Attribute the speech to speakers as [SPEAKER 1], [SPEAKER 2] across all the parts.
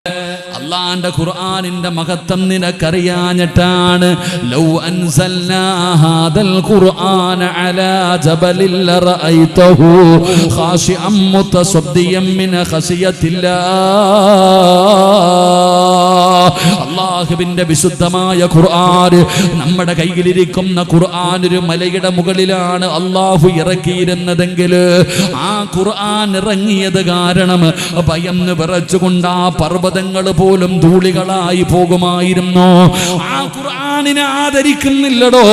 [SPEAKER 1] അല്ലാഹുവിന്റെ ഖുർആനിന്റെ മഹത്വം നിനക്കറിയാഞ്ഞിട്ടാണ്. ലൗ അൻസൽനാ ഹാദൽ ഖുർആന അലാ ജബലിൽ ലറഅയ്തഹു ഖാശിഅൻ മുതസദ്ദിയൻ മിൻ ഖശിയത്തില്ലാഹ്. അല്ലാഹുവിന്റെ വിശുദ്ധമായ ഖുർആൻ, നമ്മുടെ കയ്യിലിരിക്കുന്ന ഖുർആൻ ഒരു മലയുടെ മുകളിലാണ് അല്ലാഹു ഇറക്കിയിരുന്നതെങ്കിൽ ആ ഖുർആൻ ഇറങ്ങിയത് കാരണം ഭയന്ന് വിറച്ചുകൊണ്ട് ആ പർവ്വതങ്ങൾ പോലും ധൂളികളായി പോകുമായിരുന്നു. ആ ഖുർആനിനെ ആദരിക്കുന്നില്ലടോ.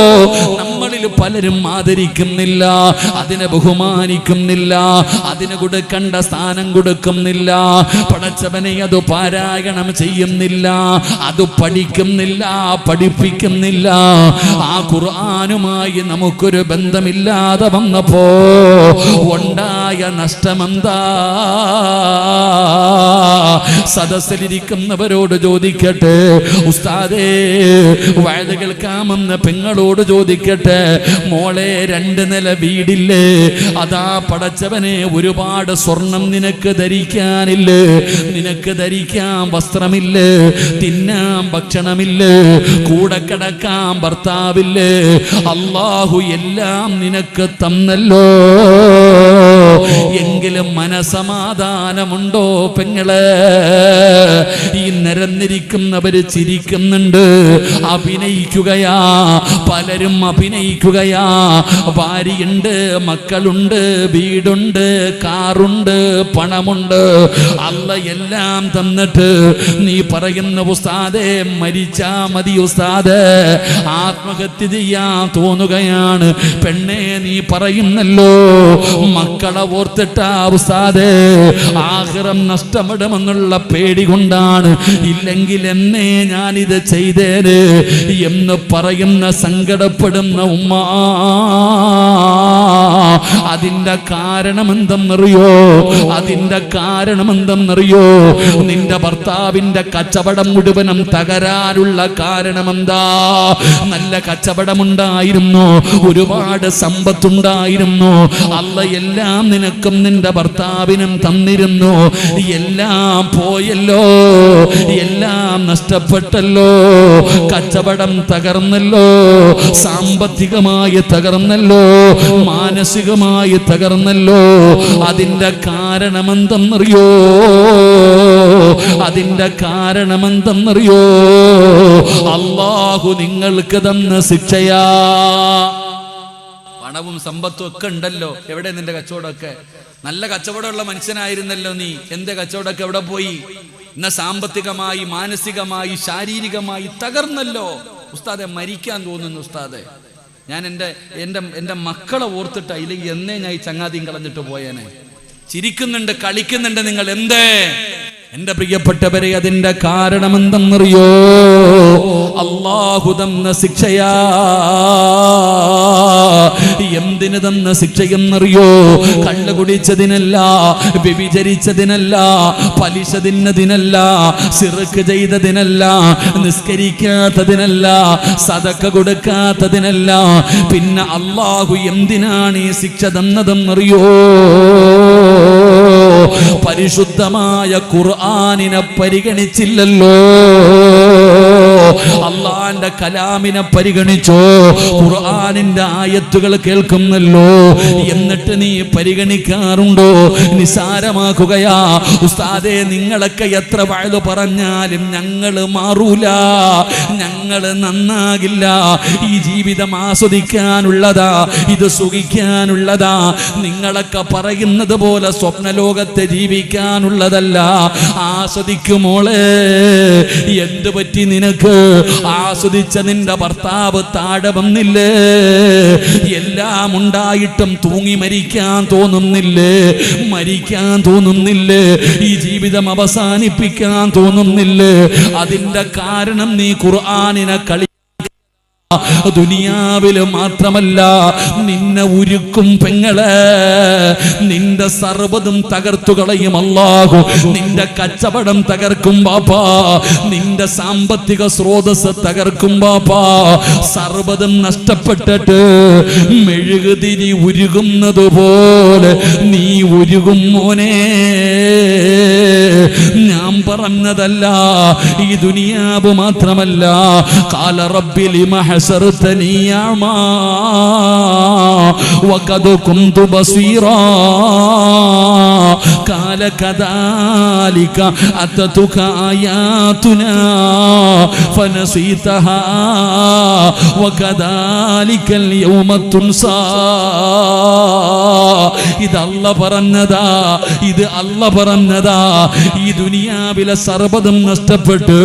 [SPEAKER 1] നമ്മളിൽ പലരും ആദരിക്കുന്നില്ല, അതിനെ ബഹുമാനിക്കുന്നില്ല, അതിന് കൊടുക്കേണ്ട സ്ഥാനം കൊടുക്കുന്നില്ല. പടച്ചവനെ അത് പാരായണം ചെയ്യുന്നില്ല, അത് പഠിക്കുന്നില്ല, പഠിപ്പിക്കുന്നില്ല. ആ ഖുർആനുമായി നമുക്കൊരു ബന്ധമില്ലാതെ വന്നപ്പോ ഉണ്ടായ നഷ്ടമെന്താ? സദസ്സിലിരിക്കുന്നവരോട് ചോദിക്കട്ടെ, ഉസ്താദേ വയത് കേൾക്കാമെന്ന് പെങ്ങളോട് ചോദിക്കട്ടെ, മോളെ 2 നില വീടില്ലേ? അതാ പടച്ചവനെ ഒരുപാട് സ്വർണം നിനക്ക് ധരിക്കാനില്ലേ? നിനക്ക് ധരിക്കാൻ വസ്ത്രമില്ലേ? തിന്നാൻ ഭക്ഷണമില്ലേ? കൂടെ കിടക്കാൻ ഭർത്താവില്ലേ? അല്ലാഹു എല്ലാം നിനക്ക് തന്നല്ലോ. എങ്കിലും മനസമാധാനമുണ്ടോ പെങ്ങളെ? ഈ നിരന്നിരിക്കുന്നവര് ചിരിക്കുന്നുണ്ട്, അഭിനയിക്കുകയാ, പലരും അഭിനയിക്കുകയാ. ഭാര്യയുണ്ട്, മക്കളുണ്ട്, വീടുണ്ട്, കാറുണ്ട്, പണമുണ്ട്, അല്ല എല്ലാം തന്നിട്ട് നീ പറയുന്ന ഉസ്താദേ മരിച്ചാ മതി ഉസ്താദേ, ആത്മഹത്യ ചെയ്യാൻ തോന്നുകയാണ്. പെണ്ണെ നീ പറയുന്നല്ലോ മക്കളെ ഓർത്തിട്ടാ ഉസ്താദേ, ആഖിറം നഷ്ടപ്പെടുമെന്നുള്ള പേടി കൊണ്ടാണ്, ഇല്ലെങ്കിൽ എന്നെ ഞാനിത് ചെയ്തേന് എന്ന് പറയുന്ന സങ്കടപ്പെടുന്ന ഉമ്മ. അതിന്റെ കാരണം എന്തെന്നറിയോ? അതിന്റെ കാരണം എന്തെന്നറിയോ? നിന്റെ ഭർത്താവിന്റെ കച്ചവടം മുഴുവനും തകരാനുള്ള കാരണം എന്താ? നല്ല കച്ചവടമുണ്ടായിരുന്നു, ഒരുപാട് സമ്പത്തുണ്ടായിരുന്നു, അല്ല എല്ലാം നിനക്കും നിന്റെ ഭർത്താവിനും തന്നിരുന്നു. എല്ലാം പോയല്ലോ, എല്ലാം നഷ്ടപ്പെട്ടല്ലോ. കച്ചവടം തകർന്നല്ലോ, സാമ്പത്തികമായി തകർന്നല്ലോ, മാനസികമായി തകർന്നല്ലോ. അതിന്റെ കാരണമെന്തെന്നറിയോ? അതിന്റെ കാരണമെന്തെന്നറിയോ? അല്ലാഹു നിങ്ങൾക്ക് തന്ന ശിക്ഷയാ. പണവും സമ്പത്തും ഒക്കെ ഉണ്ടല്ലോ, എവിടെ നിന്റെ കച്ചവടമൊക്കെ? നല്ല കച്ചവടമുള്ള മനുഷ്യനായിരുന്നല്ലോ നീ, എന്റെ കച്ചവടമൊക്കെ എവിടെ പോയി? ഇന്ന് സാമ്പത്തികമായി, മാനസികമായി, ശാരീരികമായി തകർന്നല്ലോ. ഉസ്താദെ മരിക്കാൻ തോന്നുന്നു ഉസ്താദെ. ഞാൻ എൻ്റെ മക്കളെ ഓർത്തിട്ടാ, ഇല്ലെങ്കിൽ എന്നേ ഞാൻ ഈ ചങ്ങാതിയും കളഞ്ഞിട്ട് പോയേനെ. ചിരിക്കുന്നുണ്ട്, കളിക്കുന്നുണ്ട് നിങ്ങൾ. എന്തേ? എന്റെ പ്രിയപ്പെട്ടവരെ, അതിന്റെ കാരണം എന്തെന്നറിയോ? അല്ലാഹു തന്ന ശിക്ഷയാ. എന്തിന് തന്ന ശിക്ഷയെന്നറിയോ? കള്ളു കുടിച്ചതിനല്ല, വ്യഭിചരിച്ചതിനല്ല, പലിശ തിന്നതിനല്ല, ശിർക്ക് ചെയ്തതിനല്ല, നിസ്കരിക്കാത്തതിനല്ല, സദഖ കൊടുക്കാത്തതിനല്ല. പിന്നെ അല്ലാഹു എന്തിനാണ് ഈ ശിക്ഷ തന്നതെന്നറിയോ? പരിശുദ്ധമായ ഖുർആനിനെ പരിഗണിച്ചില്ലല്ലോ, അല്ലാഹുവിന്റെ കലാമിനെ പരിഗണിച്ചോ? ഖുർആനിന്റെ ആയത്തുകൾ കേൾക്കുന്നല്ലോ, എന്നിട്ട് നീ പരിഗണിക്കാറുണ്ടോ? നിസാരമാക്കുകയാ. ഉസ്താദേ നിങ്ങളൊക്കെ എത്ര വഅദ് പറഞ്ഞാലും ഞങ്ങള് മാറൂല, ഞങ്ങള് നന്നാകില്ല. ഈ ജീവിതം ആസ്വദിക്കാനുള്ളതാ, ഇത് സുഖിക്കാനുള്ളതാ. നിങ്ങളൊക്കെ പറയുന്നത് പോലെ സ്വപ്നലോകത്തെ ജീവിക്കാനുള്ളതല്ല. ആസ്വദിക്കുമോളെ. എന്ത് പറ്റി നിനക്ക്? ആസ്വദിച്ച നിന്റെ ഭർത്താവ് താഴെ വന്നില്ലേ? എല്ലാം ഉണ്ടായിട്ടും തൂങ്ങി മരിക്കാൻ തോന്നുന്നില്ലേ? മരിക്കാൻ തോന്നുന്നില്ലേ? ഈ ജീവിതം അവസാനിപ്പിക്കാൻ തോന്നുന്നില്ലേ? അതിന്റെ കാരണം നീ ഖുർആനിനെ ദുനിയാവില് മാത്രമല്ല, നിന്നെ ഉരുക്കും പെങ്ങളെ. നിന്റെ സർവ്വതും തകർത്തുകളയും അല്ലാഹു. നിന്റെ കച്ചവടം തകർക്കും ബാപ്പാ, നിന്റെ സാമ്പത്തിക സ്രോതസ് തകർക്കും ബാപ്പാ. സർവ്വതും നഷ്ടപ്പെട്ടിട്ട് മെഴുകുതിരി ഉരുകുന്നത് പോലെ നീ ഉരുകും മോനെ. ഞാൻ പറഞ്ഞതല്ല, ഈ ദുനിയാവ് മാത്രമല്ല. ഖാല റബ്ബി ലിമ ഹസർതനി അമാ വഖദ് കുന്തു ബസീറാ ഖാല കദാലിക അതതുക ആയാതുനാ ഫനസീതഹാ വകദാലികൽ യൗമ തുൻസാ. ഇത് അല്ലാഹ് പറഞ്ഞതാ, ഇത് അല്ലാഹ് പറഞ്ഞതാ. ഈ ദുനിയാവിലെ സർവ്വതും നഷ്ടപ്പെട്ട്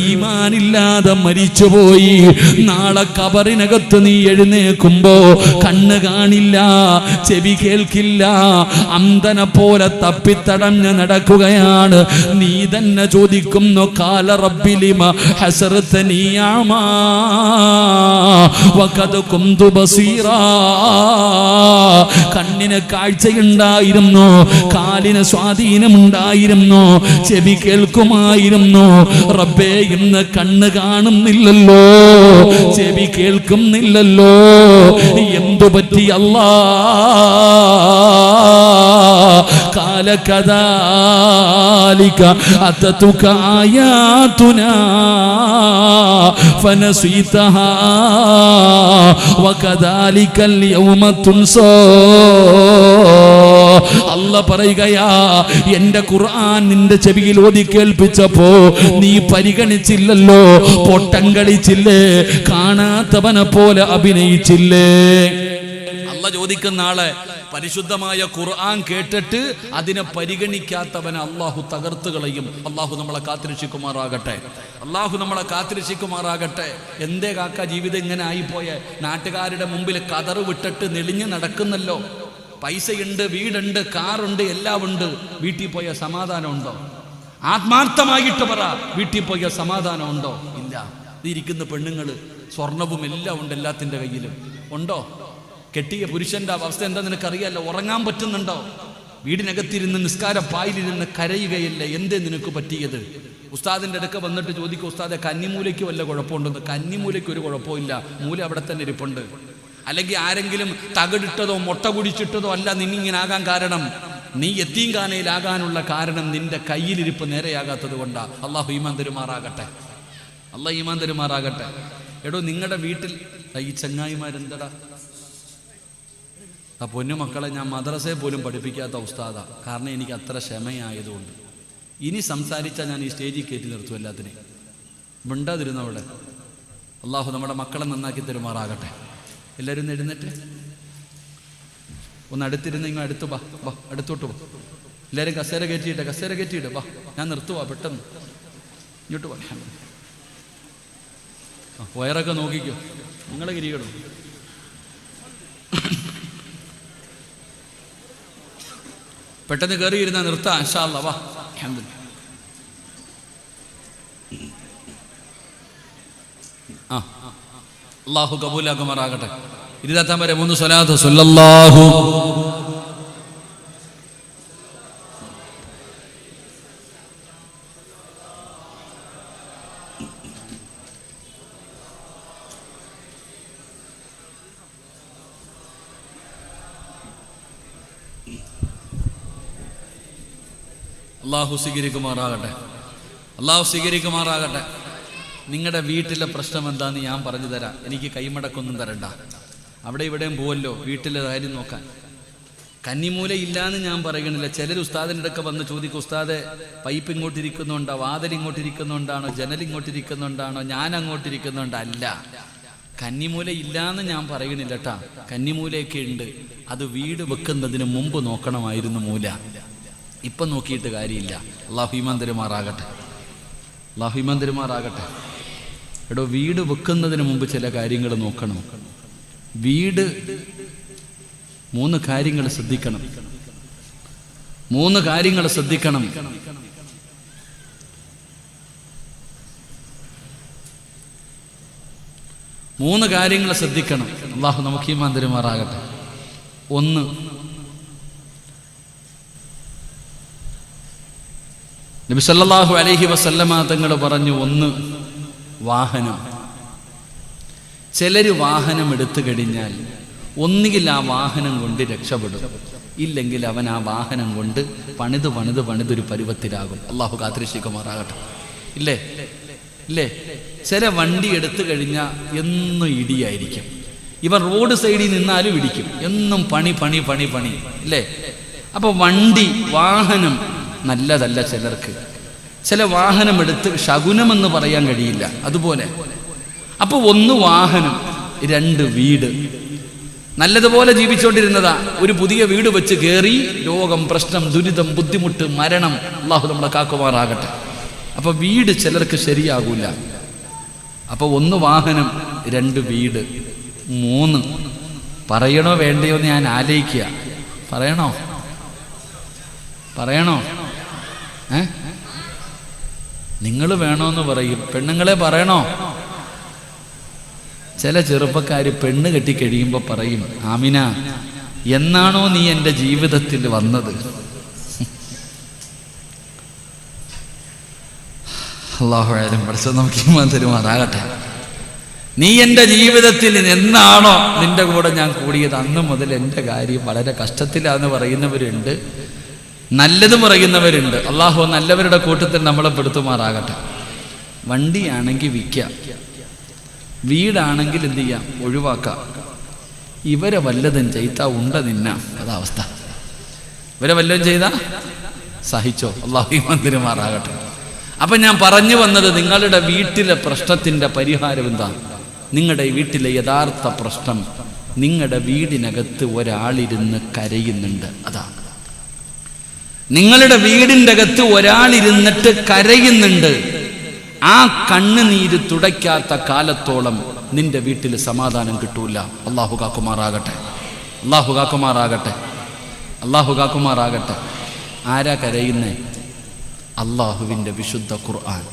[SPEAKER 1] ഈമാനില്ലാതെ മരിച്ചുപോയി. നാളെ ഖബറിനകത്ത് നീ എഴുന്നേൽക്കുമ്പോ കണ്ണ് കാണില്ല, ചെവി കേൾക്കില്ല, അന്ധനെ പോലെ തപ്പിത്തടഞ്ഞ് നടക്കുകയാണ്. നീ തന്നെ ചോദിക്കുന്നു, ഖാല റബ്ബി ലിമ ഹസർതനി അമാ വഖദ് കുന്തു ബസീറാ. കണ്ണിന് കാഴ്ചയുണ്ടായിരുന്നു, കാലിന് സ്വാധീനമുണ്ടായിരുന്നു, ചെവി കേൾക്കുമായിരുന്നു. റബ്ബേ, ഇന്ന് കണ്ണ് കാണുന്നില്ലല്ലോ, ചെവി കേൾക്കുന്നില്ലല്ലോ, എന്തു പറ്റി അല്ലാഹ്? ഖാല കദാലിക അതതുക ആയാതുനാ ഫനസീതഹാ വകദാലികൽ യൗമ തുൻസാ. അല്ലാഹ് പറയുകയാ, എന്റെ ഖുർആൻ നിന്റെ ചെവിയിൽ ഓതി കേൾപ്പിച്ചപ്പോ നീ പരിഗണിച്ചില്ലല്ലോ, പൊട്ടം കളിച്ചില്ലേ, കാണാത്തവനെ പോലെ അഭിനയിച്ചില്ലേ. അല്ലാഹ് ചോദിക്കുന്ന ആളെ പരിശുദ്ധമായ ഖുർആൻ കേട്ടിട്ട് അതിനെ പരിഗണിക്കാത്തവനെ അള്ളാഹു തകർത്ത് കളയും. അള്ളാഹു നമ്മളെ കാത്തിരക്ഷിക്കുമാറാകട്ടെ, അള്ളാഹു നമ്മളെ കാത്തിരക്ഷിക്കുമാറാകട്ടെ. എന്തേ കാക്ക ജീവിതം ഇങ്ങനെ ആയിപ്പോയെ? നാട്ടുകാരുടെ മുമ്പിൽ കതറ് വിട്ടിട്ട് നെളിഞ്ഞ് നടക്കുന്നല്ലോ. പൈസയുണ്ട്, വീടുണ്ട്, കാറുണ്ട്, എല്ലാം ഉണ്ട്. വീട്ടിൽ പോയ സമാധാനമുണ്ടോ? ആത്മാർത്ഥമായിട്ട് പറ, വീട്ടിൽ പോയ സമാധാനമുണ്ടോ? ഇല്ല. ഇതിരിക്കുന്ന പെണ്ണുങ്ങൾ സ്വർണവും എല്ലാം ഉണ്ട്, എല്ലാത്തിൻ്റെ കയ്യിലും ഉണ്ടോ? കെട്ടിയ പുരുഷന്റെ അവസ്ഥ എന്താ നിനക്കറിയാലോ? ഉറങ്ങാൻ പറ്റുന്നുണ്ടോ? വീടിനകത്തിരുന്ന് നിസ്കാര പായിലിരുന്ന് കരയുകയല്ലേ. എന്തേ നിനക്ക് പറ്റിയത്? ഉസ്താദിന്റെ അടുക്ക വന്നിട്ട് ചോദിക്കും, ഉസ്താദെ കന്നിമൂലയ്ക്ക് വല്ല കുഴപ്പമുണ്ടെന്ന്. കന്നിമൂലയ്ക്ക് ഒരു കുഴപ്പമില്ല, മൂല അവിടെ തന്നെ ഇരിപ്പുണ്ട്. അല്ലെങ്കിൽ ആരെങ്കിലും തകിടിട്ടതോ മുട്ട കുടിച്ചിട്ടതോ അല്ല നിന്നിങ്ങനെ ആകാൻ കാരണം. നീ യത്തീംഖാനയിലാകാനുള്ള കാരണം നിന്റെ കയ്യിലിരിപ്പ് നേരെയാകാത്തത് കൊണ്ടാ. അള്ളാഹു ഈമാൻ തരുമാറാകട്ടെ, അള്ളാഹ് ഈമാൻ തരുമാറാകട്ടെ. എടോ, നിങ്ങളുടെ വീട്ടിൽ ഈ ചങ്ങായിമാരെന്തടാ? ആ പൊന്നുമക്കളെ ഞാൻ മദ്രസയെ പോലും പഠിപ്പിക്കാത്ത ഉസ്താദാ. കാരണം എനിക്ക് അത്ര ക്ഷമയായതുകൊണ്ട്. ഇനി സംസാരിച്ചാൽ ഞാൻ ഈ സ്റ്റേജിൽ കയറ്റി നിർത്തും എല്ലാത്തിനെയും. മിണ്ടാതിരുന്നവിടെ. അള്ളാഹു നമ്മുടെ മക്കളെ നന്നാക്കി തരുമാറാകട്ടെ. എല്ലാവരും ഒന്ന് എഴുന്നേറ്റ്, ഒന്ന് അടുത്തിരുന്ന് ഇങ്ങ് അടുത്ത് വാ, വാ അടുത്തോട്ട് വാ. എല്ലാവരും കസേര കയറ്റിയിട്ട് വാ, ഞാൻ നിർത്തുവാ പെട്ടെന്ന്. ഇങ്ങോട്ട് വാ. വയറൊക്കെ നോക്കിക്കോ, നിങ്ങളെ കിരികണം. പെട്ടെന്ന് കയറിയിരുന്നാ നിർത്താം ഇൻഷാ അല്ലാഹ്. വാ, അൽഹംദുലില്ലാഹ്. അല്ലാഹു കബൂലാക്കുമാറാകട്ടെ. ഇരുതാത്താൻ വരെ 3 സ്വലാത്ത് സല്ലല്ലാഹു അള്ളാഹു സ്വീകരിക്കുമാറാകട്ടെ, അള്ളാഹു സ്വീകരിക്കുമാറാകട്ടെ. നിങ്ങളുടെ വീട്ടിലെ പ്രശ്നം എന്താണെന്ന് ഞാൻ പറഞ്ഞു തരാം. എനിക്ക് കൈമടക്കൊന്നും തരണ്ട. അവിടെ ഇവിടെയും പോവല്ലോ വീട്ടിലെ കാര്യം നോക്കാൻ. കന്നിമൂല ഇല്ലാന്ന് ഞാൻ പറയണില്ല. ചിലർ ഉസ്താദിൻ്റെ അടുക്ക വന്ന് ചോദിക്കും, ഉസ്താദെ പൈപ്പ് ഇങ്ങോട്ടിരിക്കുന്നുണ്ടോ, വാതിൽ ഇങ്ങോട്ടിരിക്കുന്നുണ്ടാണോ, ജനൽ ഇങ്ങോട്ടിരിക്കുന്നുണ്ടാണോ, ഞാൻ അങ്ങോട്ടിരിക്കുന്നുണ്ടോ? അല്ല, കന്നിമൂല ഇല്ലാന്ന് ഞാൻ പറയണില്ല കേട്ടാ. കന്നിമൂലയൊക്കെ ഉണ്ട്. അത് വീട് വെക്കുന്നതിന് മുമ്പ് നോക്കണമായിരുന്നു മൂല. ഇപ്പം നോക്കിയിട്ട് കാര്യമില്ല. അല്ലാഹു ഈമാൻ തരുമാറാകട്ടെ, അല്ലാഹു ഈമാൻ തരുമാറാകട്ടെ. എടോ, വീട് വെക്കുന്നതിന് മുമ്പ് ചില കാര്യങ്ങൾ നോക്കണം. വീട് 3 കാര്യങ്ങൾ ശ്രദ്ധിക്കണം. 3 കാര്യങ്ങൾ ശ്രദ്ധിക്കണം. മൂന്ന് കാര്യങ്ങൾ ശ്രദ്ധിക്കണം. അല്ലാഹു നമുക്ക് ഈമാൻ തരുമാറാകട്ടെ. 1, നബി സല്ലല്ലാഹു അലൈഹി വസല്ലമ തങ്ങൾ പറഞ്ഞു, 1 വാഹനം. ചിലർ വാഹനം എടുത്തു കഴിഞ്ഞാൽ ഒന്നുകിൽ ആ വാഹനം കൊണ്ട് രക്ഷപ്പെടും, ഇല്ലെങ്കിൽ അവൻ ആ വാഹനം കൊണ്ട് പണിതൊരു പരുവത്തിലാകും. അള്ളാഹു കാത്തിരക്ഷിക്കുമാറാകട്ടെ. ഇല്ലേ ചില വണ്ടി എടുത്തു കഴിഞ്ഞാൽ എന്നും ഇടിയായിരിക്കും. ഇവൻ റോഡ് സൈഡിൽ നിന്നാലും ഇടിക്കും. എന്നും പണി ഇല്ലേ? അപ്പൊ വാഹനം നല്ലതല്ല. ചില വാഹനം എടുത്ത് ശകുനമെന്ന് പറയാൻ കഴിയില്ല. അതുപോലെ അപ്പൊ 1 വാഹനം, 2 വീട്. നല്ലതുപോലെ ജീവിച്ചുകൊണ്ടിരുന്നതാ. ഒരു പുതിയ വീട് വെച്ച് കയറി രോഗം, പ്രശ്നം, ദുരിതം, ബുദ്ധിമുട്ട്, മരണം. അള്ളാഹു നമ്മളെ കാക്കുമാറാകട്ടെ. അപ്പൊ വീട് ചിലർക്ക് ശരിയാകൂല. അപ്പൊ 1 വാഹനം, 2 വീട്, 3. പറയണോ വേണ്ടയോ എന്ന് ഞാൻ ആലോചിക്കുക. പറയണോ? നിങ്ങൾ വേണോന്ന് പറയും. പെണ്ണുങ്ങളെ പറയണോ? ചില ചെറുപ്പക്കാര് പെണ്ണ് കെട്ടിക്കഴിയുമ്പോൾ പറയും, ആമിന എന്നാണോ നീ എൻ്റെ ജീവിതത്തിൽ വന്നത്? അല്ലാഹു അലം. പഠിച്ചത് നമുക്ക് ഈമാൻ തരുമാറാകട്ടെ. നീ എൻ്റെ ജീവിതത്തിൽ എന്നാണോ നിന്റെ കൂടെ ഞാൻ കൂടിയത് അന്ന് മുതൽ എൻ്റെ കാര്യം വളരെ കഷ്ടത്തിലാന്ന് പറയുന്നവരുണ്ട്, നല്ലത് പറയുന്നവരുണ്ട്. അള്ളാഹു നല്ലവരുടെ കൂട്ടത്തിൽ നമ്മളെ പെടുത്തുമാറാകട്ടെ. വണ്ടിയാണെങ്കിൽ വിൽക്കാം, വീടാണെങ്കിൽ എന്ത് ചെയ്യാം? ഒഴിവാക്കാം. ഇവരെ വല്ലതും ചെയ്താ ഉണ്ട നിന്ന അതവസ്ഥ. ഇവരെ വല്ലതും ചെയ്താ സഹിച്ചോ? അള്ളാഹു മന്ദിരമാറാകട്ടെ. അപ്പൊ ഞാൻ പറഞ്ഞു വന്നത്, നിങ്ങളുടെ വീട്ടിലെ പ്രശ്നത്തിന്റെ പരിഹാരം എന്താ? നിങ്ങളുടെ വീട്ടിലെ യഥാർത്ഥ പ്രശ്നം, നിങ്ങളുടെ വീടിനകത്ത് ഒരാളിരുന്ന് കരയുന്നുണ്ട്. അതാ നിങ്ങളുടെ വീടിൻ്റെ അകത്ത് ഒരാളിരുന്നിട്ട് കരയുന്നുണ്ട്. ആ കണ്ണുനീര് തുടയ്ക്കാത്ത കാലത്തോളം നിന്റെ വീട്ടിൽ സമാധാനം കിട്ടൂല. അള്ളാഹു കാക്കുമാറാകട്ടെ. ആരാ കരയുന്നേ? അള്ളാഹുവിൻ്റെ വിശുദ്ധ ഖുർആൻ,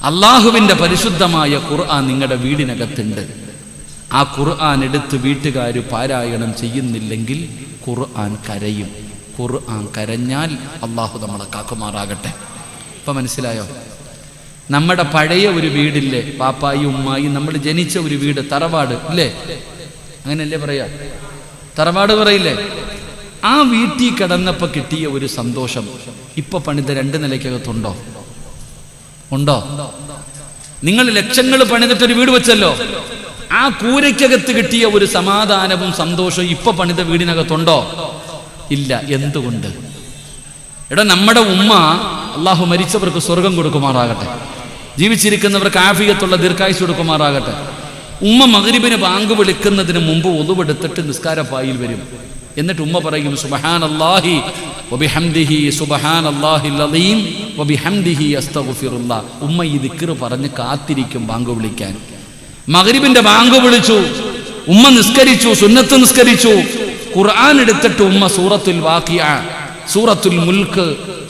[SPEAKER 1] അള്ളാഹുവിൻ്റെ പരിശുദ്ധമായ ഖുർആൻ നിങ്ങളുടെ വീടിനകത്തുണ്ട്. ആ ഖുർആൻ എടുത്ത് വീട്ടുകാർ പാരായണം ചെയ്യുന്നില്ലെങ്കിൽ ഖുർആൻ കരയും. ഖുർആൻ കരഞ്ഞാൽ അള്ളാഹു നമ്മളെ കാക്കുമാറാകട്ടെ. ഇപ്പം മനസ്സിലായോ? നമ്മുടെ പഴയ ഒരു വീടില്ലേ, പാപ്പായും ഉമ്മായും നമ്മൾ ജനിച്ച ഒരു വീട്, തറവാട് ഇല്ലേ? അങ്ങനെയല്ലേ പറയാ? തറവാട് പറയില്ലേ? ആ വീട്ടിൽ കിടന്നപ്പോൾ കിട്ടിയ ഒരു സന്തോഷം ഇപ്പൊ പണിത 2 നിലയ്ക്കകത്തുണ്ടോ? ഉണ്ടോ? നിങ്ങൾ ലക്ഷങ്ങൾ പണിതിട്ടൊരു വീട് വെച്ചല്ലോ, ആ കൂരയ്ക്കകത്ത് കിട്ടിയ ഒരു സമാധാനവും സന്തോഷവും ഇപ്പൊ പണിത വീടിനകത്തുണ്ടോ? ഇല്ല. എന്തുകൊണ്ട്? നമ്മുടെ ഉമ്മ, അള്ളാഹു മരിച്ചവർക്ക് സ്വർഗം കൊടുക്കുമാറാകട്ടെ, ജീവിച്ചിരിക്കുന്നവർക്ക് ആഫിയത്തുള്ള ദീർഘായുസ് കൊടുക്കുമാറാകട്ടെ. ഉമ്മ മഗ്രിബിന് ബാങ്ക് വിളിക്കുന്നതിന് മുമ്പ് ഒളുവെടുത്തിട്ട് നിസ്കാരപ്പായിൽ വരും. എന്നിട്ട് ഉമ്മ പറയും, സുബ്ഹാനല്ലാഹി വബിഹംദിഹി സുബ്ഹാനല്ലാഹിൽ അലീം വബിഹംദിഹി അസ്തഗ്ഫിറുല്ലാഹ്. ഉമ്മ ഈ ദിക്ർ പറഞ്ഞ് കാത്തിരിക്കും ബാങ്ക് വിളിക്കാൻ. മഗ്രിബിന്റെ ബാങ്ക് വിളിച്ചു, ഉമ്മ നിസ്കരിച്ചു, സുന്നത്ത് നിസ്കരിച്ചു. ഖുർആൻ എടുത്തിട്ട് ഉമ്മ സൂറത്തുൽ വാഖിഅ, സൂറത്തുൽ മുൽക്ക്,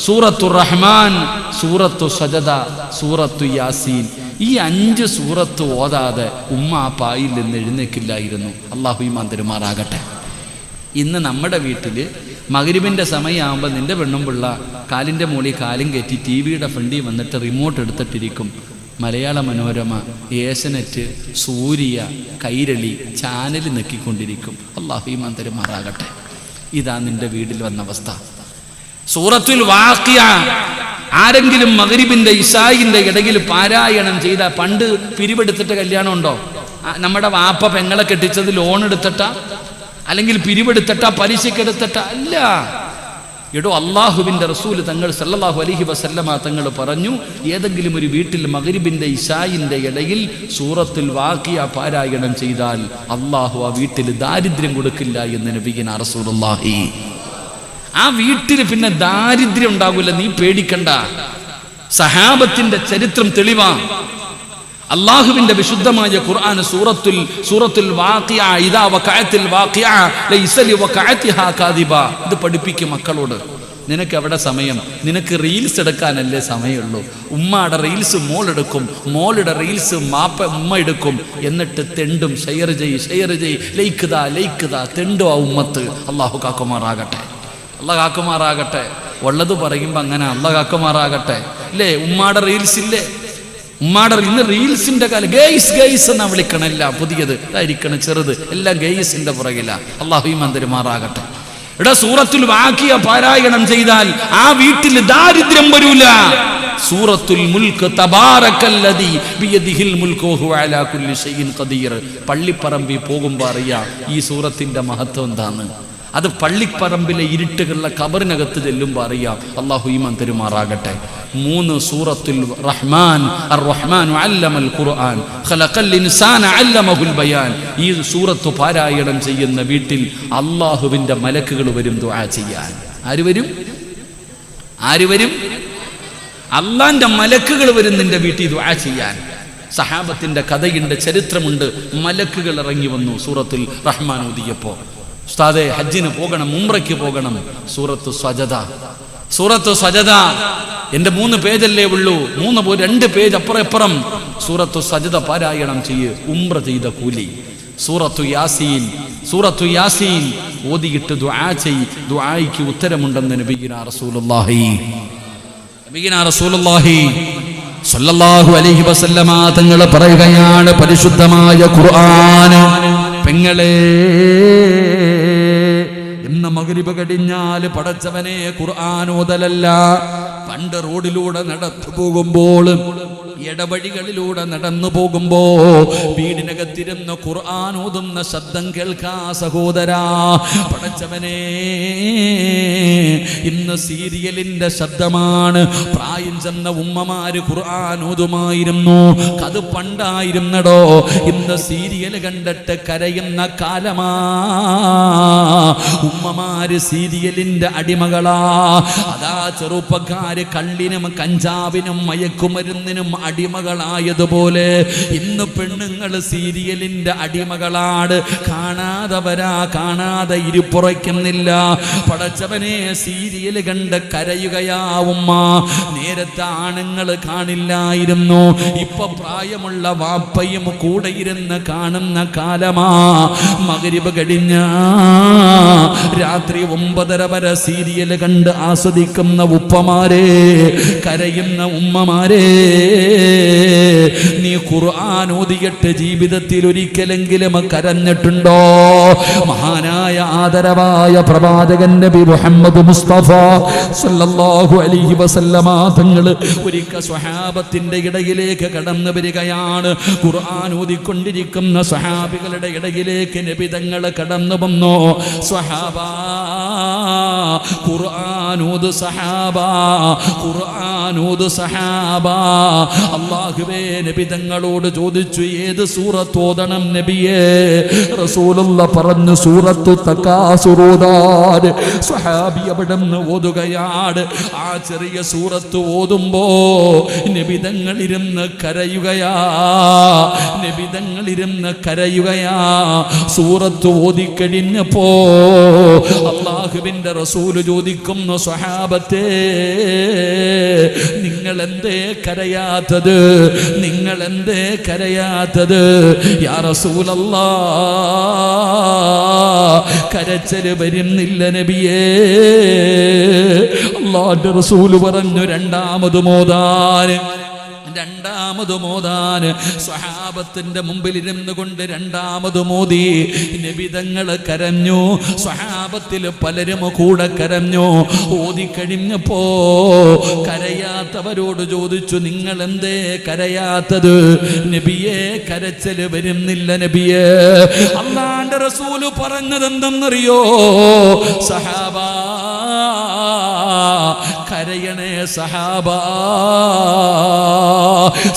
[SPEAKER 1] സൂറത്തുർ റഹ്മാൻ, സൂറത്തു സജദ, സൂറത്തു യാസീൻ, ഈ 5 സൂറത്ത് ഓതാതെ ഉമ്മ ആ പായിൽ നിന്ന് എഴുന്നേക്കില്ലായിരുന്നു. അല്ലാഹു ഈമാൻ തരുമാറാകട്ടെ. ഇന്ന് നമ്മുടെ വീട്ടിൽ മഗ്രിബിൻ്റെ സമയമാകുമ്പോൾ നിന്റെ പെണ്ണും പിള്ള കാലിൻ്റെ മുകളിൽ കാലും കയറ്റി TV-യുടെ ഫ്രണ്ടിൽ വന്നിട്ട് റിമോട്ട് എടുത്തിട്ടിരിക്കും. മലയാള മനോരമ, ഏഷ്യനെറ്റ്, സൂര്യ, കൈരളി ചാനൽ നെക്കിക്കൊണ്ടിരിക്കും. അല്ലാഹു ഈമാൻ തരുമാറാകട്ടെ. ഇതാ നിന്റെ വീട്ടിൽ വന്ന അവസ്ഥ. സൂറത്തുൽ വാഖിഅ ആരെങ്കിലും മഗ്രിബിന്റെ ഇശായിന്റെ ഇടയിൽ പാരായണം ചെയ്ത, പണ്ട് പിരിവെടുത്തിട്ട് കല്യാണം ഉണ്ടോ? നമ്മുടെ വാപ്പ പെങ്ങളെ കെട്ടിച്ചത് ലോൺ എടുത്തിട്ടാ, അല്ലെങ്കിൽ പിരിവെടുത്തിട്ടാ, പലിശക്കെടുത്തിട്ടാ? അല്ല. അള്ളാഹുവിന്റെ റസൂൽ തങ്ങൾ സല്ലല്ലാഹു അലൈഹി വസല്ലമ തങ്ങൾ പറഞ്ഞു, ഏതെങ്കിലും ഒരു വീട്ടിൽ മഗ്രിബിന്റെ ഇശായിന്റെ ഇടയിൽ സൂറത്തുൽ വാഖിഅ പാരായണം ചെയ്താൽ അള്ളാഹു ആ വീട്ടിൽ ദാരിദ്ര്യം കൊടുക്കില്ല എന്ന് നബിയുനാ റസൂലുള്ളാഹി. ആ വീട്ടിൽ പിന്നെ ദാരിദ്ര്യം ഉണ്ടാകില്ല, നീ പേടിക്കണ്ട. സഹാബത്തിന്റെ ചരിത്രം തെളിവാണ്. അള്ളാഹുവിന്റെ വിശുദ്ധമായ ഖുർആൻ സൂറത്തുൽ വാഖിഅ, ഇദാ വഖഅത്തിൽ വാഖിഅ ലൈസ ലിവഖഅതിഹാ കാദിബ. ഇത് പഠിപ്പിക്കും മക്കളോട്. നിനക്ക് എവിടെ സമയം? നിനക്ക് റീൽസ് എടുക്കാനല്ലേ സമയമുള്ളൂ. ഉമ്മയുടെ റീൽസ് മോളെടുക്കും, മോളുടെ റീൽസ് ഉമ്മ എടുക്കും. എന്നിട്ട് തെണ്ടും, ഷെയർ ചെയ്, ലൈക്ക് ദാ തെണ്ടോ ആ ഉമ്മത്ത്. അള്ളാഹു കാക്കുമാറാകട്ടെ. അള്ളാഹ് കാക്കുമാറാകട്ടെ. ഉള്ളത് പറയുമ്പോൾ അങ്ങനെ അള്ളാഹ് കാക്കുമാറാകട്ടെ. ഇല്ലേ? ഉമ്മാടെ റീൽസ് ഇല്ലേ? ഉമ്മാടെ ഇന്ന് റീൽസിന്റെ കാലം. ഗെയ്സ് എന്നാ വിളിക്കണം. എല്ലാം പുതിയത് ആയിരിക്കണം, ചെറുത് എല്ലാം ഗെയ്സിന്റെ പുറകില. അള്ളാഹു ഈമാൻ തരുമാറാകട്ടെ. ഇവിടെ സൂറത്തുൽ വാഖിയ പാരായണം ചെയ്താൽ ആ വീട്ടിൽ ദാരിദ്ര്യം വരൂല. സൂറത്തുൽ മുൽക്ക് തബാറക്കല്ലദീ ബിയദിഹിൽ മുൽക്കു വഹുവ അലാ കുല്ലി ഷൈഇൻ ഖദീർ. പള്ളിപ്പറമ്പിൽ പോകുമ്പോൾ അറിയാം ഈ സൂറത്തിന്റെ മഹത്വം എന്താണ്. അത് പള്ളിപ്പറമ്പിലെ ഇരുട്ടുകളുടെ ഖബറിനകത്ത് ചെല്ലുമ്പോൾ അറിയാം. അല്ലാഹു ഈമാൻ തരുമാറാകട്ടെ. 3 സൂറത്തുൽ റഹ്മാൻ അർ-റഹ്മാനു അല്ലമൽ ഖുർആൻ ഖലഖൽ ഇൻസാന അല്ലമഹുൽ ബയാൻ. ഈ സൂറത്ത് പാരായണം ചെയ്യുന്ന വീട്ടിൽ അല്ലാഹുവിന്റെ മലക്കുകൾ വരും ദുആ ചെയ്യാൻ. ആര് വരും? അള്ളാന്റെ മലക്കുകൾ വരും നിന്റെ വീട്ടിൽ ദുആ ചെയ്യാൻ. സഹാബത്തിന്റെ കഥയുണ്ട്, ചരിത്രമുണ്ട്. മലക്കുകൾ ഇറങ്ങി വന്നു സൂറത്തുൽ റഹ്മാൻ ഓതിയപ്പോ. ഉസ്താദേ ഹജ്ജിന് പോകണം, ഉംറയ്ക്ക് പോകണം. സൂറത്ത് സജദ എന്റെ 3 പേജല്ലേ ഉള്ളൂ, 2 പേജ് അപ്പുറം സൂറത്തു സജദ പാരായണം ചെയ്യ്, ഉംറ ചെയ്ത കൂലി. സൂറത്തു യാസീൻ ഓതിയിട്ട് ദുആ ചെയ്യ്, ദുആയ്ക്ക് ഉത്തരമുണ്ടെന്ന് നബിയിനാ റസൂലുള്ളാഹി സ്വല്ലല്ലാഹു അലൈഹി വസല്ലമ തങ്ങൾ പറയുകയാണ്, പരിശുദ്ധമായ ഖുർആൻ പെങ്ങളെ ഇന്ന് മഗ്രിബ് കഴിഞ്ഞാൽ പടച്ചവനെ ഖുർആൻ ഓതലല്ല. പണ്ട് റോഡിലൂടെ നടന്നു പോകുമ്പോൾ, ഇടവഴികളിലൂടെ നടന്നു പോകുമ്പോ വീടിനകത്തിരുന്ന് ഖുർആൻ ഓതുന്ന ശബ്ദം കേൾക്കാ സഹോദരാ. പടച്ചവനെ ഇന്ന് സീരിയലിന്റെ ശബ്ദമാണ്. പ്രായം ചെന്ന ഉമ്മമാര് ഖുർആൻ ഓതുമായിരുന്നു. അത് പണ്ടായിരുന്നടോ. ഇന്ന് സീരിയൽ കണ്ടിട്ട് കരയുന്ന കാലമാ. ഉമ്മമാര് സീരിയലിന്റെ അടിമകളാ. അതാ ചെറുപ്പക്കാര് കള്ളിനും കഞ്ചാവിനും മയക്കുമരുന്നിനും അടിമകളായതുപോലെ ഇന്ന് പെണ്ണുങ്ങൾ സീരിയലിന്റെ അടിമകളാണ്. കാണാതെ ഇരിപ്പുറയ്ക്കുന്നില്ല. പടച്ചവനെ സീരിയൽ കണ്ട് കരയുകയാ ഉമ്മ. നേരത്തെ ആണുങ്ങൾ കാണില്ലായിരുന്നു. ഇപ്പൊ പ്രായമുള്ള വാപ്പയും കൂടെ ഇരുന്ന് കാണുന്ന കാലമാ. മഗ്രിബ് കഴിഞ്ഞ രാത്രി 9:30 വരെ സീരിയൽ കണ്ട് ആസ്വദിക്കുന്ന ഉപ്പമാരെ, കരയുന്ന ഉമ്മമാരെ, നീ ഖുർആൻ ഓതിയിട്ട് ജീവിതത്തിൽ ഒരിക്കലെങ്കിലും കരഞ്ഞിട്ടുണ്ടോ? മഹാനായ ആദരവായ പ്രവാചകൻ നബി മുഹമ്മദ് മുസ്തഫ സല്ലല്ലാഹു അലൈഹി വസല്ലമ തങ്ങൾ ഒരിക്കൽ സ്വഹാബത്തിന്റെ ഇടയിലേക്ക് കടന്നു വരികയാണ്. ഖുർആൻ ഓതിക്കൊണ്ടിരിക്കുന്ന സ്വഹാബികളുടെ ഇടയിലേക്ക് നബി തങ്ങൾ കടന്നു വന്നു. സ്വഹാബാ ഖുർആൻ ഓത് സഹാബാ, ഖുർആൻ ഓത് സഹാബാ. അല്ലാഹുവേ നബി തങ്ങളോട് ചോദിച്ചു, ഏത് സൂറത്ത് ഓതണം നബിയേ? റസൂലുള്ള പറഞ്ഞു, സൂറത്തു തകാസുറൂദാൻ. സ്വഹാബി അവിടുന്ന് ഓതുകയാണ്. ആ ചെറിയ സൂറത്ത് ഓതുമ്പോ നബി തങ്ങൾ ഇരുന്ന് കരയുകയാ. സൂറത്ത് ഓതിക്കഴിഞ്ഞപ്പോ അല്ലാഹുവിന്റെ റസൂല് ചോദിക്കുന്നു, സ്വഹാബത്തെ നിങ്ങൾ എന്തേ കരയാത്തത്? യാ റസൂലല്ലാഹ്, കരച്ചല് വരുന്നില്ല നബിയേ. അല്ലാഹുവിന്റെ റസൂല് പറഞ്ഞു, രണ്ടാമത് മോദാൻ. സ്വഹാബത്തിന്റെ മുമ്പിൽ ഇരുന്നു കൊണ്ട് രണ്ടാമത് മോദി. നബി തങ്ങൾ കരഞ്ഞു. സ്വഹാബത്തിൽ പലരും കൂടെ കരഞ്ഞു. ഓതി കഴിഞ്ഞപ്പോ കരയാത്തവരോട് ചോദിച്ചു, നിങ്ങൾ എന്തേ കരയാത്തത്? നബിയെ, കരച്ചല് വരുന്നില്ല നബിയെ. അല്ലാഹുവിന്റെ റസൂല് പറഞ്ഞത് എന്തെന്നറിയോ? സഹാബാ, കരയണേ സഹാബാ.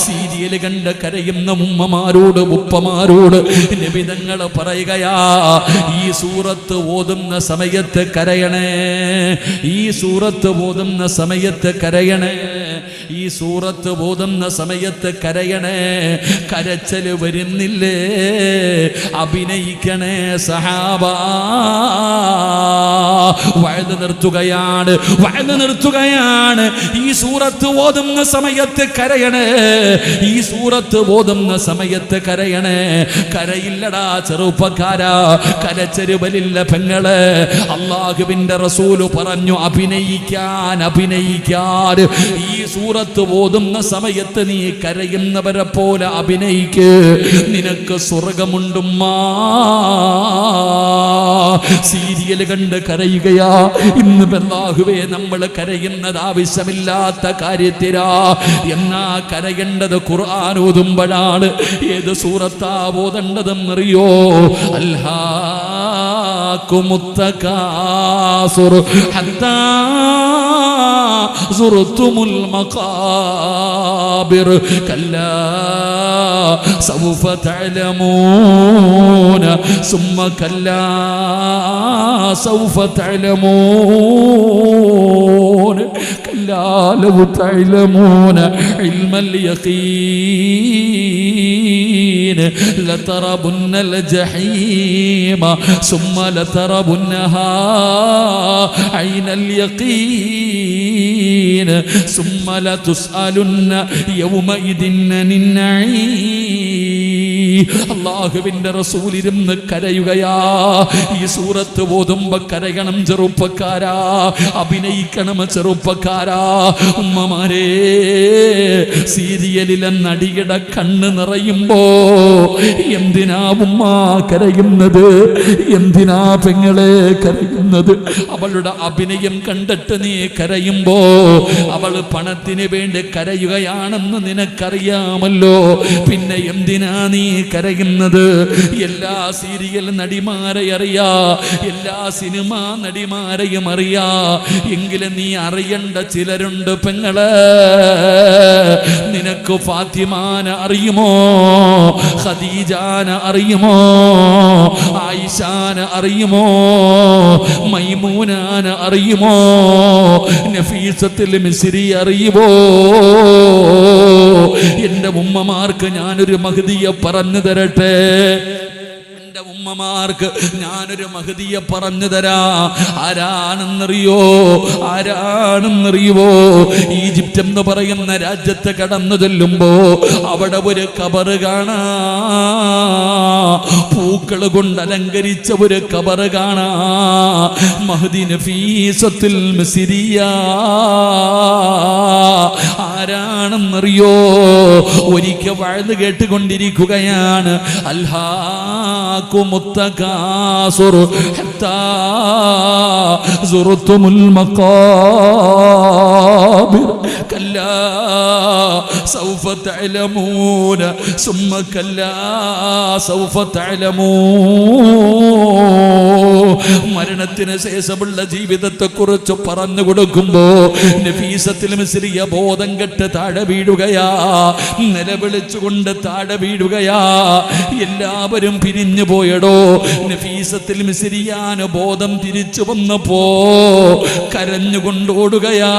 [SPEAKER 1] സീരിയൽ കണ്ട് കരയുന്ന ഉമ്മമാരോട് ഉപ്പമാരോട് നബി തങ്ങൾ പറയുകയാ, ഈ സൂറത്ത് ഓതുന്ന സമയത്ത് കരയണേ. കരച്ചല് വരുന്നില്ലേ? അഭിനയിക്കണേ സഹാബാ. വഅദ് നിർത്തുകയാണ്. ഈ സൂറത്ത് ഓതുന്ന സമയത്ത് കരയണേ. ഈ ഈ സൂറത്ത് ഓതുന്ന സമയത്ത് കരയണേ. കരയില്ലടാ ചെറുപ്പക്കാരാ, കരച്ചെരുവലില്ല പെങ്ങള്. അള്ളാഹുവിന്റെ റസൂല് പറഞ്ഞു അഭിനയിക്കാൻ ഈ സൂറത്ത് ഓതുന്ന സമയത്ത് നീ കരയുന്നവരെ പോലെ അഭിനയിക്ക്, നിനക്ക് സ്വർഗമുണ്ടുമ്മാ. സീരിയൽ കണ്ട് കരയുകയാ ഇന്ന്. അല്ലാഹുവേ, നമ്മൾ കരയുന്നത് ആവശ്യമില്ലാത്ത കാര്യത്തിലാ. എന്നാ കരയേണ്ടത് ഖുർആൻ ഓതുമ്പോഴാണ്. ഏത് സൂറത്താ ഓതേണ്ടതെന്നറിയോ? അൽഹാകുമുത്തകാസുർ ഹത്താ സുർതുമുൽ മഖാബിർ കല്ലാ സൗഫ തഅലമൂന സുമ്മ കല്ലാ സൗഫ തഅലമൂന കല്ലാ ലൗ തഅലമൂന ഇൽമൽ യഖീൻ ലതറബുന്നൽ ജഹീമ സുമ്മ ലതറബുന്നഹാ ഐനൽ യഖീൻ സുമ്മ ലതുസ്അലുന്ന യൗമഇദിൻ അനിൻ നഈം. അല്ലാഹുവിന്റെ റസൂൽ ഇരുന്ന് കരയുകയാ. ഈ സൂറത്ത് ഓതുമ്പോ കരയണം ചെറുപ്പക്കാരാ, അഭിനയിക്കണം ചെറുപ്പക്കാരാ. ഉമ്മമാരേ, സീരിയലിലെ നടിയുടെ കണ്ണ് നിറയുമ്പോ എന്തിനാ ഉമ്മ കരയുന്നത്? എന്തിനാ പെങ്ങളെ കരയുന്നത്? അവളുടെ അഭിനയം കണ്ടിട്ട് നീ കരയുമ്പോ അവൾ പണത്തിന് വേണ്ടി കരയുകയാണെന്ന് നിനക്കറിയാമല്ലോ. പിന്നെ എന്തിനാ നീ കരയുന്നത്? എല്ലാ സീരിയൽ നടിമാരെ അറിയാ, എല്ലാ സിനിമാ നടിമാരെയും അറിയാ. എങ്കിലും നീ അറിയണ്ട ചിലരുണ്ട് പെങ്ങളെ. നിനക്ക് ഫാത്തിമാനെ അറിയുമോ? ഖദീജാനെ അറിയുമോ? ആയിഷാനെ അറിയുമോ? മൈമൂനാനെ അറിയുമോ? നഫീസത്തുൽ മിസ്രി അറിയുമോ? എന്റെ ഉമ്മമാർക്ക് ഞാനൊരു മഹദിയെ പറഞ്ഞു തരട്ടെ. എന്റെ ഉമ്മമാർക്ക് ഞാനൊരു മഹദിയെ പറഞ്ഞു തരാ. ആരാണെന്നറിയോ? ഈജിപ്റ്റ് എന്ന് പറയുന്ന രാജ്യത്ത് കടന്നു ചെല്ലുമ്പോ അവിടെ ഒരു ഖബറ് കാണാ. പൂക്കൾ കൊണ്ട് അലങ്കരിച്ച ഒരു ഖബറ് കാണാ. മഹദി നഫീസത്തുൽ മിസ്രിയ. ആരാണെന്നറിയോ? ഒരിക്കൽ വഴുത് കേട്ടുകൊണ്ടിരിക്കുകയാണ്. അൽഹാകുമുത്തകാസുർ ഹത്താ സുർതുമുൽ മഖാബിർ കല്ലാ സൗഫ തഅലമൂന സുമ്മ കല്ലാ സൗഫ തഅലമൂൻ. മരണത്തിന് ശേഷമുള്ള ജീവിതത്തെ കുറിച്ച് പറഞ്ഞു കൊടുക്കുമ്പോ നഫീസത്തുൽ മിസ്രിയ ബോധം കെട്ട് താഴെ വീഴുകയാ. നിലവിളിച്ചുകൊണ്ട് താഴെ വീഴുകയാ. എല്ലാവരും പിരിഞ്ഞു പോയടോ. നഫീസത്തുൽ മിസ്രിയാന് ബോധം തിരിച്ചു വന്നപ്പോ കരഞ്ഞുകൊണ്ടോടുകയാ.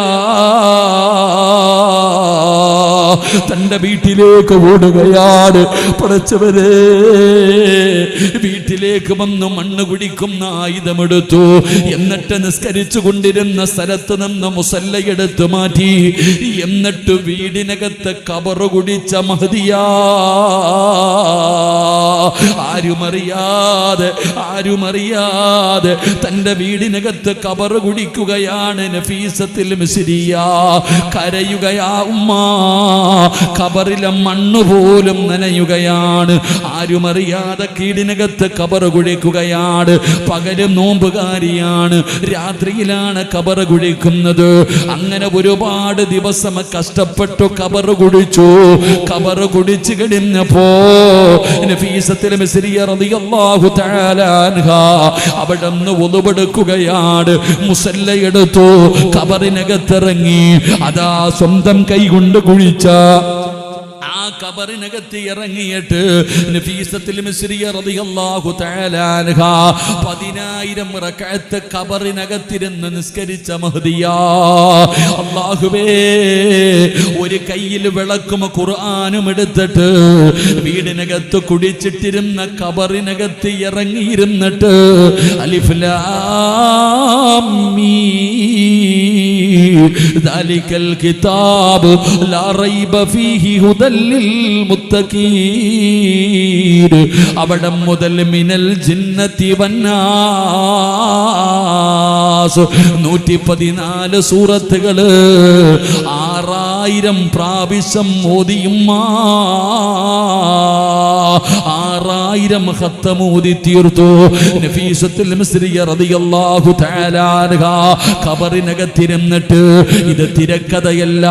[SPEAKER 1] തന്റെ വീട്ടിലേക്ക് ഓടുകയാണ്. പടച്ചവരെ, വീട്ടിലേക്ക് വന്ന് മണ്ണ് കുടിക്കുന്ന ആയുധമെടുത്തു. എന്നിട്ട് നിസ്കരിച്ചു കൊണ്ടിരുന്ന സ്ഥലത്ത് നിന്ന് മുസല്ലയെടുത്ത് മാറ്റി. എന്നിട്ട് വീടിനകത്ത് കബറ് കുടിച്ച മഹദിയാ. ആരുമറിയാതെ തന്റെ വീടിനകത്ത് കബറ് കുടിക്കുകയാണ് നഫീസത്തുൽ മിസ്രിയ. കരയുകയാ ഉമ്മ. കബറിലെ മണ്ണ് പോലും നനയുകയാണ്. ആരുമറിയാതെ വീടിനകത്ത് കബറ് കുടിക്കുകയാണ്. പകലും നോമ്പുകാരിയാണ്, രാത്രിയിലാണ് കബറ് കുടിക്കുന്നത്. അങ്ങനെ ഒരുപാട് ദിവസം കഷ്ടപ്പെട്ടു കബറ് കുടിച്ചു. കബറ് കുടിച്ചു കഴിഞ്ഞപ്പോ നഫീസത്തുൽ മിസ്രിയ റളിയല്ലാഹു തആല അൻഹാ അവിടുന്ന് വുളുവെടുക്കുകയാണ്. മുസല്ലയെടുത്തു, കബറിനകത്തിറങ്ങി. അതാ സ്വന്തം കൈ കൊണ്ട് കുഴിച്ച ആ കബറിനകത്ത് ഇറങ്ങിയിട്ട് നഫീസത്തുൽ മിസ്രിയ റളിയല്ലാഹു തആല അൻഹാ 10,000 റക്അത്ത് കബറിനകത്തിരുന്ന് നിസ്കരിച്ച മഹദിയാ. അല്ലാഹുവേ, ഒരു കയ്യിൽ വിളക്കും ഖുർആനും എടുത്തിട്ട് വീടിനകത്ത് കുടിച്ചിട്ടിരുന്ന കബറിനകത്ത് ഇറങ്ങിയിരുന്നിട്ട് അലിഫ് ലാം മീം ദാലികൽ കിതാബ് ലാ റൈബ ഫീഹി ഹുദൽ ലിൽ മുത്തഖീൻ. അവിടെ മുതൽ മിനൽ ജിന്നത്തി വന്നാസ് 114 സൂറത്തുകള് 6000 പ്രാവശ്യം ഓതിയും 6000 ഖത്തം ഓതി തീർത്തു. നഫീസത്തുൽ മിസ്രിയ റളിയല്ലാഹു തആല അൻഹാ ഖബറിനകത്തിരുന്നിട്ട് ഇത് തിരക്കഥയല്ല,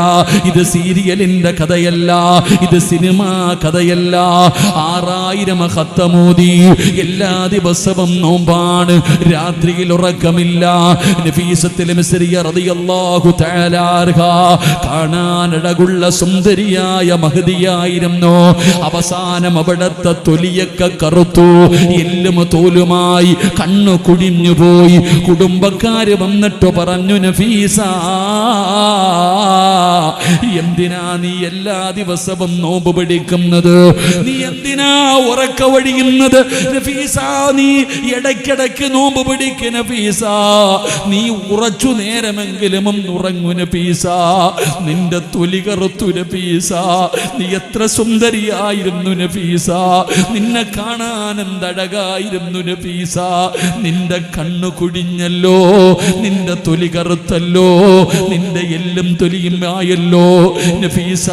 [SPEAKER 1] ഇത് സീരിയലിന്റെ കഥയല്ല, ഇത് സിനിമാ കഥയല്ല. 6000 ഖത്തം ഓതി. എല്ലാ ദിവസവും നോമ്പാണ്, രാത്രിയിൽ ഉറക്കമില്ല. നഫീസത്തുൽ മിസ്രിയ റളിയല്ലാഹു തആല അൻഹാ കാണാനഴകുള്ള സുന്ദരിയായ മഹദിയായിരുന്നു. അവസാനം അവിടത്തെ തൊലിയൊക്കെ കറുത്തു, എല്ലും തോലുമായി കണ്ണു കുഴിഞ്ഞു പോയി. കുടുംബക്കാര് വന്നിട്ട് പറഞ്ഞു, നഫീസ എന്തിനാ നീ എല്ലാ ദിവസവും നോമ്പ് പിടിക്കുന്നത്? നീ എന്തിനാ ഉറക്ക വഴിയുന്നത്? നഫീസ നീ ഇടയ്ക്കിടയ്ക്ക് നോമ്പ് പിടിക്ക് നഫീസ. നീ ഉറച്ചു നേരമെങ്കിലും ഉറങ്ങു നഫീസ. നിന്റെ തൊലി കറുത്തു നഫീസ. നീ എത്ര സുന്ദരിയായിരുന്നു നഫീസ. നിന്നെ കാണാൻ എന്തഴകായിരുന്നു നഫീസ. നിന്റെ കണ്ണു കുഴിഞ്ഞല്ലോ, നിന്റെ തൊലി കറുത്തല്ലോ, നിന്റെ എല്ലും തൊലിയും ആയല്ലോ നഫീസ.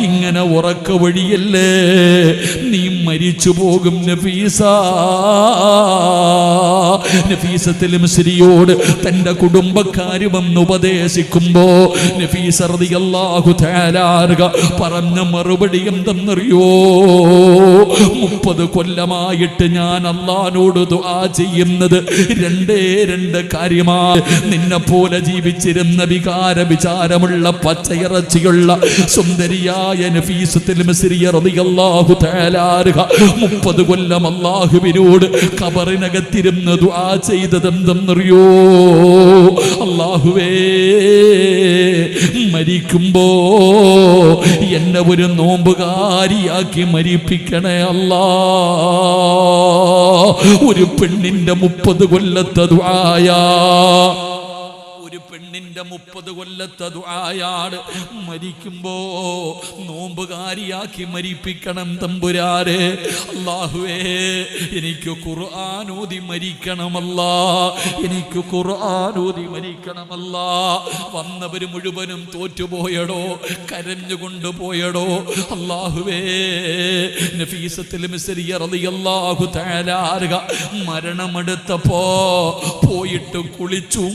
[SPEAKER 1] ഇങ്ങനെ ഉറക്ക വഴിയല്ലേ, നീ മരിച്ചു പോകും നഫീസ. നഫീസത്തുൽ മിസ്രിയോട് തന്റെ കുടുംബക്കാര് വന്ന് ഉപദേശിക്കുമ്പോ നഫീസ റളിയല്ലാഹു തആല അൻഹ പറഞ്ഞ മറുപടി എന്തെന്നറിയോ? 30 കൊല്ലമായിട്ട് ഞാൻ അല്ലാഹുവോട് ദുആ ചെയ്യുന്നത് രണ്ട് കാര്യമാണ്. നിന്നെ പോലെ ജീവിച്ചിരുന്ന വിചാരമുള്ള പച്ചയിറച്ചിയുള്ള സുന്ദരിയായ നഫീസത്തുൽ മിസ്രിയ റളിയല്ലാഹു തആല അൻഹ 30 കൊല്ലം അല്ലാഹുവിനോട് ഖബറിനകത്തിരുന്ന് ദുആ ചെയ്തത് എന്തെന്നറിയോ? അല്ലാഹുവേ, മരിക്കുമ്പോ എന്നെ ഒരു നോമ്പുകാരിയാക്കി മരിപ്പിക്കണേ അല്ലാ. ഒരു പെണ്ണിന്റെ 30 കൊല്ലത്തെ ദുആയാ, ഒരു പെണ്ണിന്റെ 30 കൊല്ലത്തെ ദുആയാണ്. മരിക്കുമ്പോ നോമ്പുകാരിയാക്കി മരിപ്പിക്കണം തമ്പുരാരെ. അല്ലാഹുവേ, എനിക്ക് ഖുർആൻ ഓതി മരിക്കണമല്ലാ, എനിക്ക് ഖുർആൻ ഓതി മരിക്കണമല്ലാ. വന്നവര് മുഴുവനും തോറ്റുപോയടോ, കരഞ്ഞുകൊണ്ട് പോയടോ. അല്ലാഹുവേ, നഫീസത്തുൽ മിസ്രിയ റളിയല്ലാഹു തആല അൻഹ മരണമെടുത്തപ്പോ പോയിട്ട് കുളിച്ചു.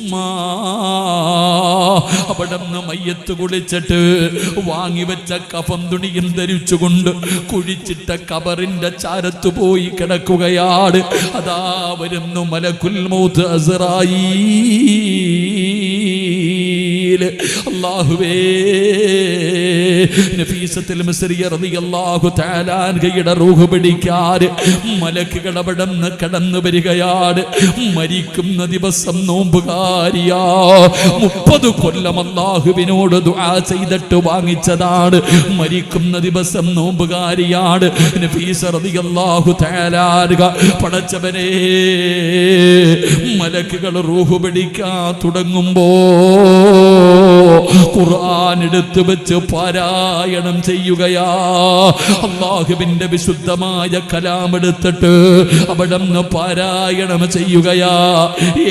[SPEAKER 1] അവിടുന്ന് മയ്യത്ത് കുളിച്ചിട്ട് വാങ്ങിവെച്ച കഫം തുണിയും ധരിച്ചുകൊണ്ട് കുഴിച്ചിട്ട കബറിന്റെ ചാരത്ത് പോയി കിടക്കുകയാണ്. അതാ വരുന്നു മലക്കുൽ മൗത്ത് അസ്റായീൽ. അല്ലാഹുവേ, നഫീസത്തുൽ മിസ്രിയ റളിയല്ലാഹു തആല അൻഹയുടെ റൂഹ് പിടിക്കാൻ മലക്കുകൾ അവിടുന്ന് കടന്നു വരികയാണ്. മരിക്കുന്ന ദിവസം നോമ്പുകാരിയാ 30 കൊല്ലം അല്ലാഹുവിനോട് ദുആ ചെയ്തിട്ട് വാങ്ങിച്ചതാണ്. മരിക്കുന്ന ദിവസം നോമ്പുകാരിയാണ് നഫീസ റളിയല്ലാഹു തആല അൻഹ. പടച്ചവനെ, മലക്കുകൾ റൂഹ് പിടിക്കാൻ തുടങ്ങുമ്പോ ഖുർആൻ എടുത്തു വെച്ച് പാരായണം ചെയ്യുകയാ. അല്ലാഹുവിന്റെ വിശുദ്ധമായ കലാം എടുത്തിട്ട് അവിടുന്ന് പാരായണം ചെയ്യുകയാ.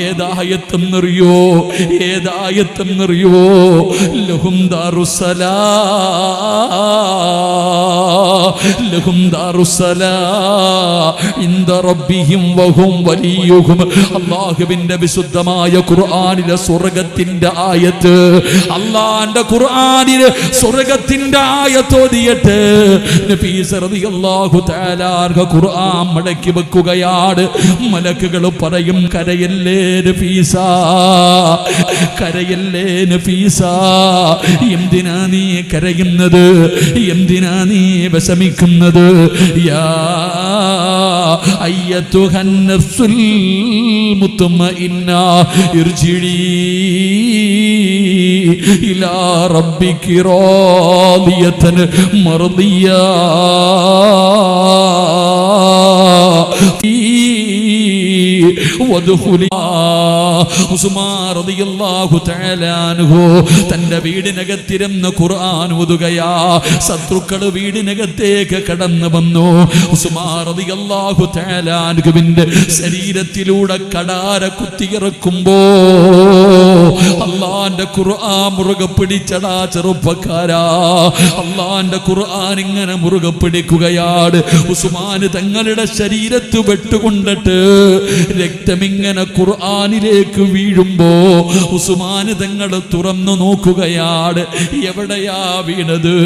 [SPEAKER 1] ഏതായത്തെന്നറിയോ? ഏതായത്തെന്നറിയോ? ലഹും ദാറുസ്സലാ, ലഹും ദാറുസ്സലാ ഇൻദ റബ്ബിഹിം വഹും വലിയുഹും. അല്ലാഹുവിന്റെ വിശുദ്ധമായ ഖുർആനിലെ സ്വർഗ്ഗത്തിന്റെ ആയത്ത്, അല്ലാഹുവിന്റെ ഖുർആനിലെ സ്വർഗ്ഗത്തിന്റെ ആയത്ത് ഓതിയിട്ട് നബീസ റളിയല്ലാഹു തആല അൻഹ ഖുർആൻ മടക്കി വെക്കുകയാണ്. മലക്കുകൾ പറയും, കരയല്ലേ നഫീസ, കരയല്ലേ നഫീസ. എന്തിനാ നീ കരയുന്നത്? എന്തിനാ നീ വിഷമിക്കുന്നത്? യാ അയ്യത്തുഹൻ നഫ്സുൽ മുത്മഇന്ന ഇർജിഇ ഇലാ റബ്ബികി റാദിയതൻ മർദിയ വദ്ഖുലി ഉസ്മാൻ റളിയല്ലാഹു തആല അൻഹു തന്റെ വീടിനകത്തിരുന്ന് ഖുർആൻ ഓതുകയാ. ശത്രുക്കൾ വീടിനകത്തേക്ക് കടന്നു വന്നു. ഉസ്മാൻ റളിയല്ലാഹു തആല അൻഹുവിന്റെ ശരീരത്തിലൂടെ കടാര കുത്തിയിറക്കുമ്പോ അല്ലാഹുവിന്റെ ഖുർആൻ മുറുകെ പിടിച്ചടാ ചെറുപ്പക്കാരാ. അല്ലാഹുവിന്റെ ഖുർആൻ ഇങ്ങനെ മുറുകെ പിടിക്കുകയാണ്. ഉസ്മാൻ തങ്ങളുടെ ശരീരത്ത് വെട്ടുകൊണ്ടിട്ട് രക്തമിങ്ങനെ ഖുർആനിലേക്ക് വീഴുമ്പോ ഉസ്മാൻ തങ്ങൾ തുറന്നു നോക്കുകയാണ്. എവിടെയാ വീണത്?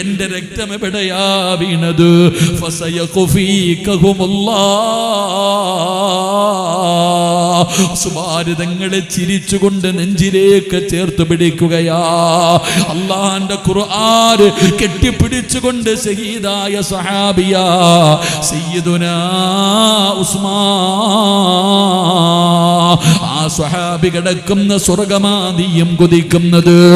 [SPEAKER 1] എന്റെ രക്തം എവിടെയാ വീണത്? ഉസ്മാൻ തങ്ങളെ ചിരിച്ചുകൊണ്ട് നെഞ്ചിലേക്ക് ചേർത്ത് പിടിക്കുകയാ. അല്ലാഹുവിന്റെ ഖുർആൻ കെട്ടിപ്പിടിച്ചുകൊണ്ട് ശഹീദായ സഹാബിയാ സയ്യിദുനാ ഉസ്മാൻ. ആ സ്വഹാബി കിടക്കുന്ന സ്വർഗമാ നീയും കൊതിക്കുന്നത്.